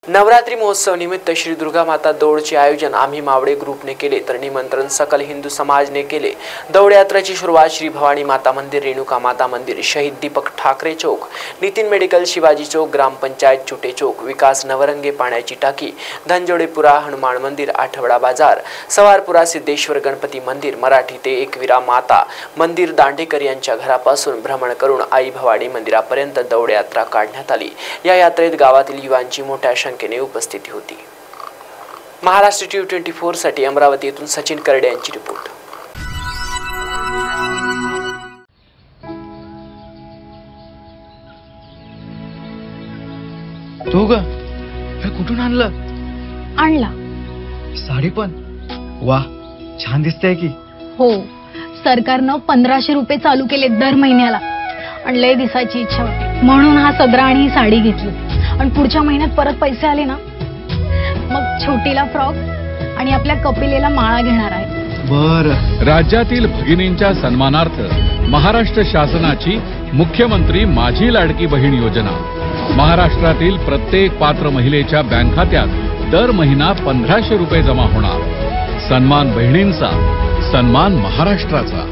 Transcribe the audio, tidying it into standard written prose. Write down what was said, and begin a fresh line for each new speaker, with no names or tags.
नवरात्री महोत्सव निमित्त श्री दुर्गा माता दौडचे आयोजन आम्ही मावळे ग्रुपने केले तर निमंत्रण सकल हिंदू समाजने केले। दौड यात्रेची सुरुवात श्री भवानी माता मंदिर, रेणुका माता मंदिर, शहीद दीपक ठाकरे चौक, नितीन मेडिकल, शिवाजी चौक, ग्रामपंचायत चुटे चौक, विकास नवरंगे पाण्याची टाकी, धनजोडेपुरा, हनुमान मंदिर, आठवडा बाजार, सवारपुरा, सिद्धेश्वर गणपती मंदिर, मराठी ते एकविरा माता मंदिर, दांडेकर यांच्या घरापासून भ्रमण करून आई भवानी मंदिरापर्यंत दौड यात्रा काढण्यात आली। या यात्रेत गावातील युवांची मोठ्या संख्येने उपस्थिती होती। महाराष्ट्र T24 साठी अमरावती येथून सचिन करडे यांची रिपोर्ट।
तू ग हे कुठून आणलं?
आणला
साडी पण वाह, छान दिसते की।
हो, सरकारनं 1500 रुपये चालू केले दर महिन्याला। आणि लय दिसायची इच्छा होती म्हणून हा सदरा आणि ही साडी घेतली। आणि पुढच्या महिन्यात परत पैसे आले ना मग छोटीला फ्रॉक आणि आपल्या कपिलेला माळा घेणार आहे।
बर,
राज्यातील भगिनींच्या सन्मानार्थ महाराष्ट्र शासनाची मुख्यमंत्री माझी लाडकी बहीण योजना महाराष्ट्रातील प्रत्येक पात्र महिलेच्या बँक खात्यात दर महिना 1500 रुपये जमा होणार। सन्मान बहिणींचा, सन्मान महाराष्ट्राचा।